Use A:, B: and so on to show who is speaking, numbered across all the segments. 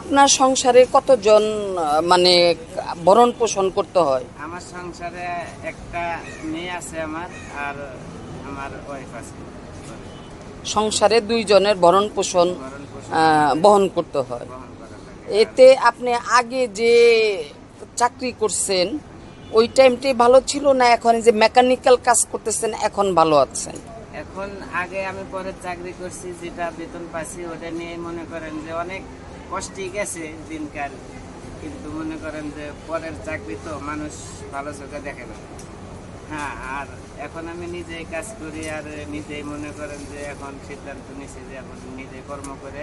A: আপনার সংসারে কতজন মানে ভরণ পোষণ করতে হয়?
B: আমার সংসারে একটা মেয়ে আছে আমার, আর আমার ওয়াইফ আছে।
A: সংসারে দুইজনের ভরণ পোষণ
B: ভরণ পোষণ
A: বহন করতে হয়।
B: বহন করা লাগে। আর
A: এতে আপনি আগে যে চাকরি করছেন ওই টাইমটাই ভালো ছিল, না এখন যে মেকানিক্যাল কাজ করতেছেন এখন ভালো আছেন?
B: এখন আগে আমি পরে চাকরি করছি, যেটা বেতন পাচ্ছি ওটা নিয়ে মনে করেন যে অনেক কষ্টই গেছে দিনকাল। কিন্তু মনে করেন যে পরের চাকরি তো মানুষ ভালো চোখে দেখে না। হ্যাঁ, আর এখন আমি নিজেই কাজ করি, আর নিজেই মনে করেন যে এখন সিদ্ধান্ত নিয়েছি যে এখন নিজে কর্ম করে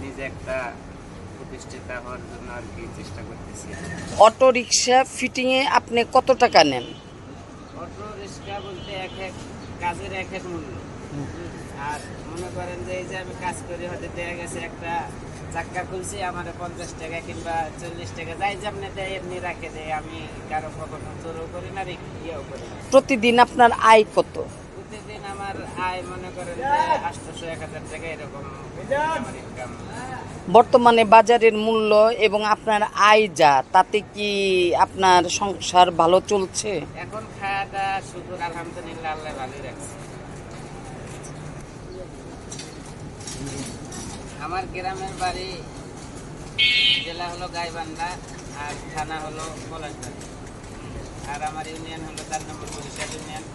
B: নিজে একটা প্রতিষ্ঠিতা হওয়ার জন্য আর কি চেষ্টা করতেছি।
A: অটো রিক্সা ফিটিংয়ে আপনি কত টাকা নেন?
B: অটো রিক্সা বলতে এক এক কাজের এক এক মূল্য। আর মনে করেন যে এই যে আমি কাজ করি, হয়তো দেখা গেছে একটা চাক্কা খুলছি, আমার 50 টাকা কিংবা 40 টাকা যাই যেমনি দেয় এমনি রাখে দেয়। আমি কারো কখনো জোরও করি না, ইয়েও করি না।
A: প্রতিদিন আপনার আয় কত?
B: প্রতিদিন আমার আয় মনে করেন যে 800-1000 টাকা এরকম আমার ইনকাম।
A: বর্তমানে বাজারের মূল্য এবং আপনার আয় যা, তাতে কি আপনার সংসার ভালো চলছে?
B: এখন খাওয়াটা শুকুর আলহামদুলিল্লাহ, আল্লাহ ভালোই রাখছে। আমার গ্রামের বাড়ি জেলা হলো গাইবান্ধা, আর থানা হলো পলাশবাড়ি, আর আমার ইউনিয়ন হলো 4 নম্বর বরিশাল ইউনিয়ন।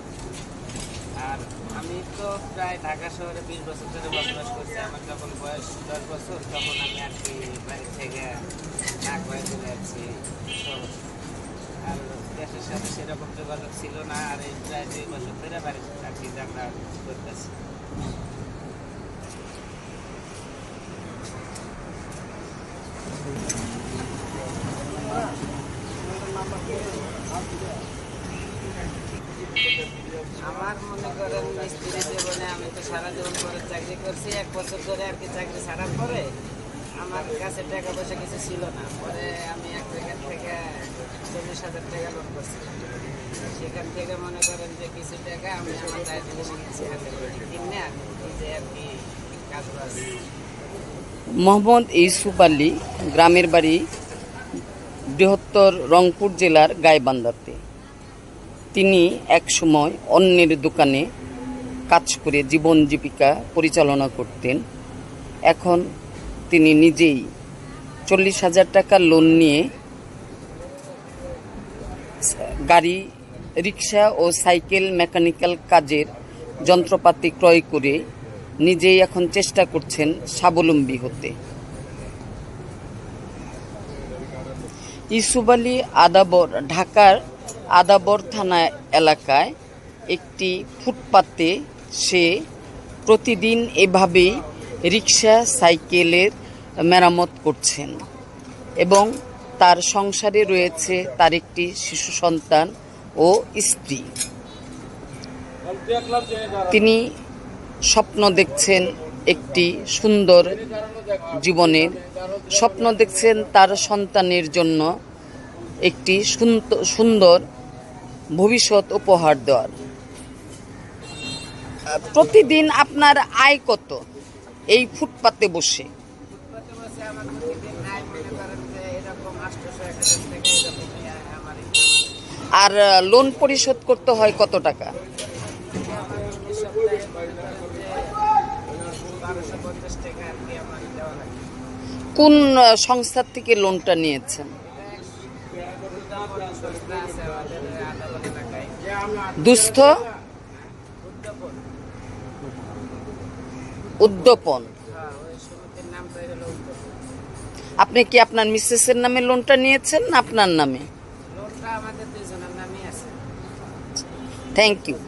B: আর আমি তো প্রায় ঢাকা শহরে 20 বছর ধরে বসবাস করছি। আমার যখন বয়স 10 বছর তখন আমি আর কি বাড়ি থেকে ঢাকা হয়ে চলে যাচ্ছি শহরে। আর দেশের সাথে সেরকম যোগাযোগ ছিল না, আর এই প্রায় 2 বছর ধরে বাড়ি আর কি যাতায়াত করতেছি। আমার মনে করেন স্ত্রী জীবনে আমি তো সারা জীবন পরে চাকরি করছি। 1 বছর ধরে আর কি চাকরি ছাড়ার পরে আমার কাছে টাকা পয়সা কিছু ছিল না। পরে আমি এক জায়গা থেকে 40,000 টাকা লোন করছিলাম। সেখান থেকে মনে করেন যে কিছু টাকা আমি আমার দায় জিনিস কিনছি, হাতে করে কিনে আমি নিজে আর কি কাজ বাজ।
A: মোহাম্মদ ইউসুফ আলী, গ্রামের বাড়ি বৃহত্তর রংপুর জেলার গাইবান্ধাতে। তিনি একসময় অন্যের দোকানে কাজ করে জীবন জীবিকা পরিচালনা করতেন। এখন তিনি নিজেই 40,000 টাকা লোন নিয়ে গাড়ি, রিক্সা ও সাইকেল মেকানিক্যাল কাজের যন্ত্রপাতি ক্রয় করে নিজেই এখন চেষ্টা করছেন স্বাবলম্বী হতে। ইউসুফ আলী আদাবর ঢাকার আদাবর থানা এলাকায় একটি ফুটপাতে সে প্রতিদিন এভাবেই রিক্সা সাইকেলের মেরামত করছেন এবং তার সংসারে রয়েছে তার একটি শিশু সন্তান ও স্ত্রী। তিনি স্বপ্ন দেখছেন একটি সুন্দর জীবনের, স্বপ্ন দেখছেন তার সন্তানের জন্য একটি সুন্দর ভবিষ্যৎ উপহার দেওয়ার। প্রতিদিন আপনার আয় কত এই ফুটপাতে বসে?
B: ফুটপাতে বসে আমার প্রতিদিন আয় মনে করেন যে এরকম 800-1000 টাকা এরকমই আমার ইনকাম।
A: আর লোন পরিশোধ করতে হয় কত টাকা?
B: আমার প্রতি সপ্তাহে মনে করেন যে 1250 টাকা আর কি আমার দেওয়া লাগে।
A: কোন সংস্থার থেকে লোনটা নিয়েছেন?
B: সংস্থা আছে আমাদের আদালত এলাকায়,
A: দুস্থ
B: উদ্যাপন।
A: উদ্যাপন।
B: হ্যাঁ, ওই সমিতির নামটাই হলো উদ্যাপন।
A: আপনি কি আপনার মিসেসের নামে লোনটা নিয়েছেন না আপনার নামে?
B: লোনটা আমাদের দুইজনের নামই আছে।
A: Thank you.